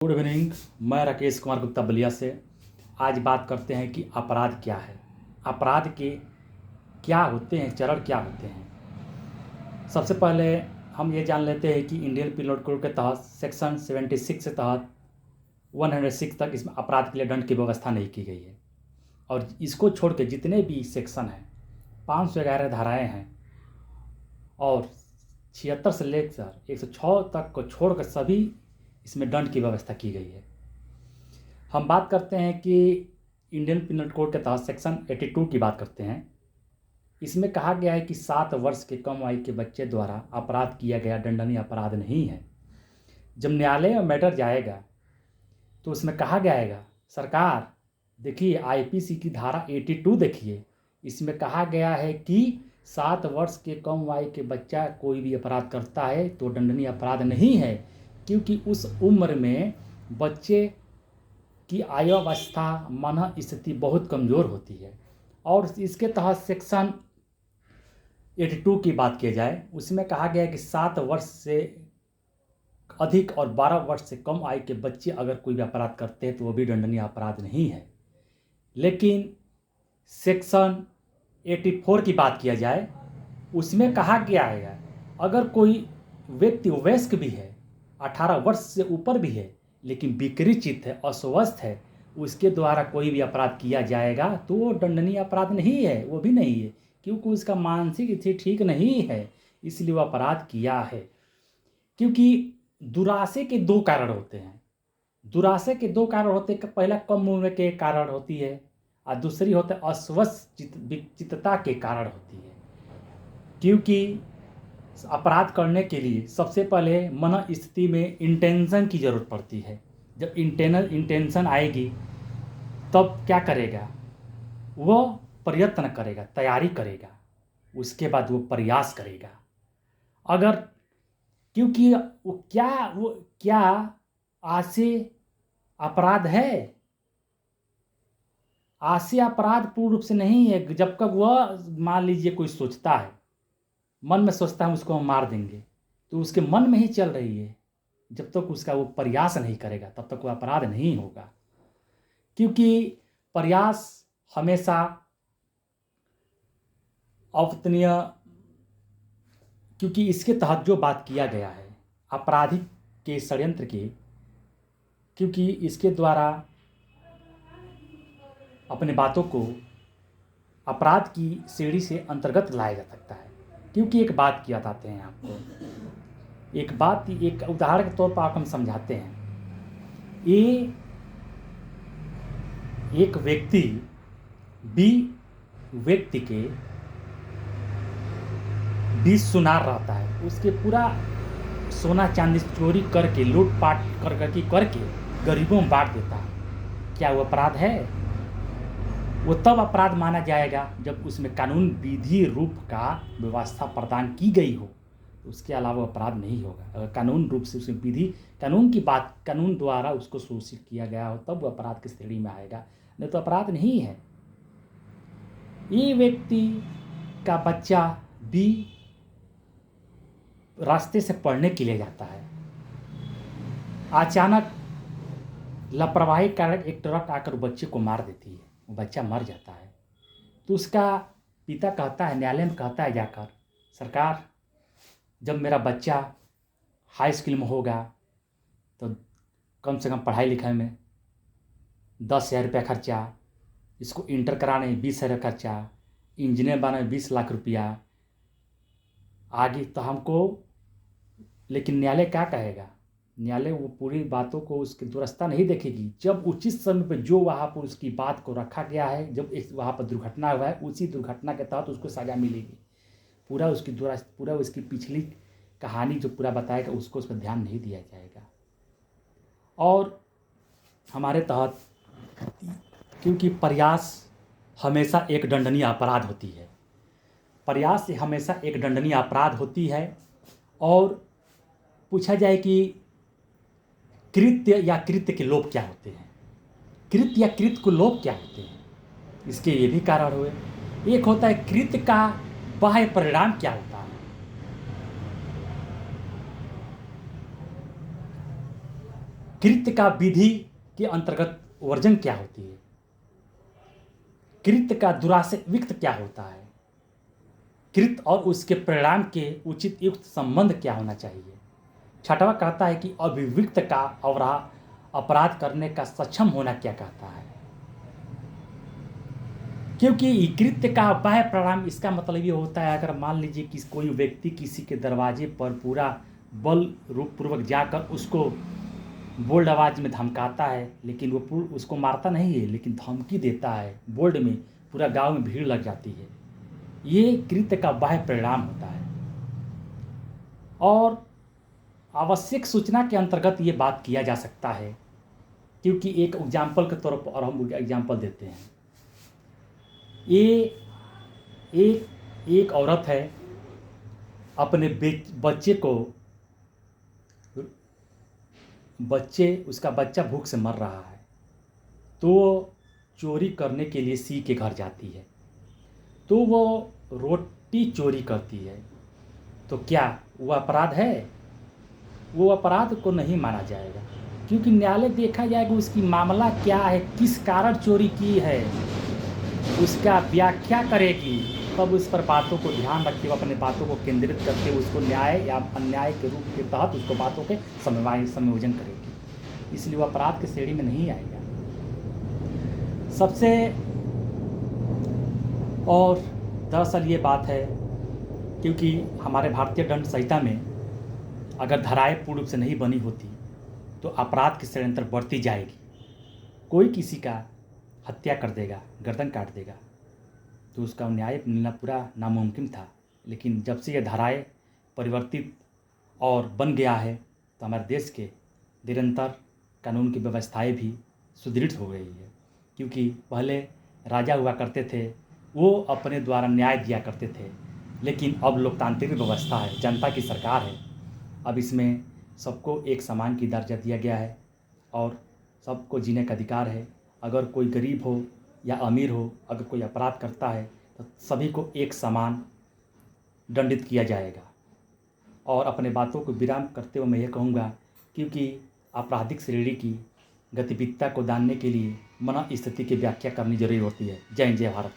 Good evening. मैं राकेश कुमार गुप्ता बलिया से। आज बात करते हैं कि अपराध क्या है, अपराध के क्या होते हैं, चरण क्या होते हैं। सबसे पहले हम ये जान लेते हैं कि इंडियन पिनल कोड के तहत सेक्शन 76 से तहत 106 तक इसमें अपराध के लिए दंड की व्यवस्था नहीं की गई है। और इसको छोड़ के जितने भी सेक्शन हैं, 511 धाराएँ हैं और 76 से लेकर 106 तक को छोड़कर सभी इसमें दंड की व्यवस्था की गई है। हम बात करते हैं कि इंडियन पिनल कोड के तहत सेक्शन 82 की बात करते हैं। इसमें कहा गया है कि 7 वर्ष के कम आयु के बच्चे द्वारा अपराध किया गया दंडनीय अपराध नहीं है। जब न्यायालय में मैटर जाएगा तो उसमें कहा जाएगा, सरकार देखिए आईपीसी की धारा 82 देखिए, इसमें कहा गया है कि 7 वर्ष के कम आयु के बच्चा कोई भी अपराध करता है तो दंडनीय अपराध नहीं है, क्योंकि उस उम्र में बच्चे की आयुवस्था मन स्थिति बहुत कमज़ोर होती है। और इसके तहत सेक्शन 82 की बात की जाए, उसमें कहा गया है कि 7 वर्ष से अधिक और 12 वर्ष से कम आयु के बच्चे अगर कोई भी अपराध करते हैं तो वो भी दंडनीय अपराध नहीं है। लेकिन सेक्शन 84 की बात किया जाए, उसमें कहा गया है अगर कोई व्यक्ति वयस्क भी है, 18 वर्ष से ऊपर भी है, लेकिन विकृत है, अस्वस्थ है, उसके द्वारा कोई भी अपराध किया जाएगा तो वो दंडनीय अपराध नहीं है, वो भी नहीं है, क्योंकि उसका मानसिक स्थिति ठीक नहीं है, इसलिए वो अपराध किया है। क्योंकि दुराशे के दो कारण होते हैं, दुराशे के दो कारण होते हैं। पहला कम उम्र के कारण होती है और दूसरी होता है अस्वस्थ चित्तता के कारण होती है। क्योंकि अपराध करने के लिए सबसे पहले मन स्थिति में इंटेंशन की ज़रूरत पड़ती है। जब इंटेंशन आएगी तब क्या करेगा, वह प्रयत्न करेगा, तैयारी करेगा, उसके बाद वो प्रयास करेगा। अगर क्योंकि वो क्या आशय अपराध है, आशय अपराध पूर्ण रूप से नहीं है। जब तक वह मान लीजिए कोई सोचता है, मन में सोचता है उसको हम मार देंगे, तो उसके मन में ही चल रही है, जब तक उसका वो प्रयास नहीं करेगा तब तक वो अपराध नहीं होगा। क्योंकि प्रयास हमेशा अवर्तनीय, क्योंकि इसके तहत जो बात किया गया है आपराधिक के षड्यंत्र के, क्योंकि इसके द्वारा अपने बातों को अपराध की श्रेणी से अंतर्गत लाया जा सकता है। क्योंकि एक बात की बताते हैं आपको, एक उदाहरण के तौर पर आप हम समझाते हैं। ये एक व्यक्ति बी व्यक्ति के 20 सुनार रहता है, उसके पूरा सोना चांदी चोरी करके लूटपाट करके गरीबों में बांट देता है। क्या वो अपराध है? वो तब अपराध माना जाएगा जब उसमें कानून विधि रूप का व्यवस्था प्रदान की गई हो, उसके अलावा अपराध नहीं होगा। अगर कानून रूप से उसमें विधि कानून द्वारा उसको शोषित किया गया हो तब वो अपराध की श्रेणी में आएगा, नहीं तो अपराध नहीं है। ये व्यक्ति का बच्चा भी रास्ते से पढ़ने के लिए जाता है, अचानक लापरवाही कारण एक ट्रक आकर बच्चे को मार देती है, वो बच्चा मर जाता है। तो उसका पिता कहता है, न्यायालय में कहता है जाकर, सरकार जब मेरा बच्चा हाई स्कूल में होगा तो कम से कम पढ़ाई लिखाई में 10,000 रुपया खर्चा, इसको इंटर कराने में 20,000 खर्चा, इंजीनियर बनाने में 20 लाख रुपया आगे तो हमको। लेकिन न्यायालय क्या कहेगा? न्यायालय वो पूरी बातों को उसकी दुरुस्ता नहीं देखेगी। जब उचित समय पर जो वहाँ पर उसकी बात को रखा गया है, जब वहाँ पर दुर्घटना हुआ है, उसी दुर्घटना के तहत उसको सज़ा मिलेगी। पूरा उसकी पिछली कहानी जो पूरा बताएगा उसको उस पर ध्यान नहीं दिया जाएगा। और हमारे तहत क्योंकि प्रयास हमेशा एक दंडनीय अपराध होती है, प्रयास हमेशा एक दंडनीय अपराध होती है। और पूछा जाए कि कृत्य या कृत्य के लोप क्या होते हैं, कृत्य या कृत्य को लोप क्या होते हैं, इसके ये भी कारण हुए। एक होता है कृत्य का बाह्य परिणाम क्या होता है, कृत्य का विधि के अंतर्गत वर्जन क्या होती है, कृत्य का दुराशय विक्त क्या होता है, कृत्य और उसके परिणाम के उचित युक्त संबंध क्या होना चाहिए। छठवां कहता है कि अभिव्यक्त का अपराध करने का सक्षम होना क्या कहता है, क्योंकि कृत्य का बाह्य परिणाम इसका मतलब ये होता है अगर मान लीजिए कि कोई व्यक्ति किसी के दरवाजे पर पूरा बल रूप पूर्वक जाकर उसको बोल्ड आवाज़ में धमकाता है, लेकिन वो उसको मारता नहीं है लेकिन धमकी देता है बोल्ड में, पूरा गांव में भीड़ लग जाती है, ये कृत्य का बाह्य परिणाम होता है। और आवश्यक सूचना के अंतर्गत ये बात किया जा सकता है, क्योंकि एक एग्जाम्पल के तौर पर और हम एग्जाम्पल देते हैं। ये एक औरत है, अपने उसका बच्चा भूख से मर रहा है, तो वो चोरी करने के लिए सी के घर जाती है, तो वो रोटी चोरी करती है, तो क्या वो अपराध है? वो अपराध को नहीं माना जाएगा, क्योंकि न्यायालय देखा जाएगा उसकी मामला क्या है, किस कारण चोरी की है, उसका व्याख्या करेगी, तब उस पर बातों को ध्यान रखते हुए अपने बातों को केंद्रित करके उसको न्याय या अन्याय के रूप के तहत उसको बातों के संयोजन करेगी, इसलिए वो अपराध की श्रेणी में नहीं आएगा। सबसे और दरअसल ये बात है, क्योंकि हमारे भारतीय दंड संहिता में अगर धाराएं पूर्ण रूप से नहीं बनी होती तो अपराध की श्रेणी अंतर बढ़ती जाएगी। कोई किसी का हत्या कर देगा, गर्दन काट देगा, तो उसका न्याय मिलना पूरा नामुमकिन था, लेकिन जब से ये धाराएं परिवर्तित और बन गया है तो हमारे देश के निरंतर कानून की व्यवस्थाएं भी सुदृढ़ हो गई है। क्योंकि पहले राजा हुआ करते थे, वो अपने द्वारा न्याय दिया करते थे, लेकिन अब लोकतांत्रिक व्यवस्था है, जनता की सरकार है, अब इसमें सबको एक समान की दर्जा दिया गया है और सबको जीने का अधिकार है। अगर कोई गरीब हो या अमीर हो, अगर कोई अपराध करता है तो सभी को एक समान दंडित किया जाएगा। और अपने बातों को विराम करते हुए मैं ये कहूँगा, क्योंकि आपराधिक श्रेणी की गतिविधता को जानने के लिए मनः स्थिति की व्याख्या करनी जरूरी होती है। जय हिंद, जय भारत।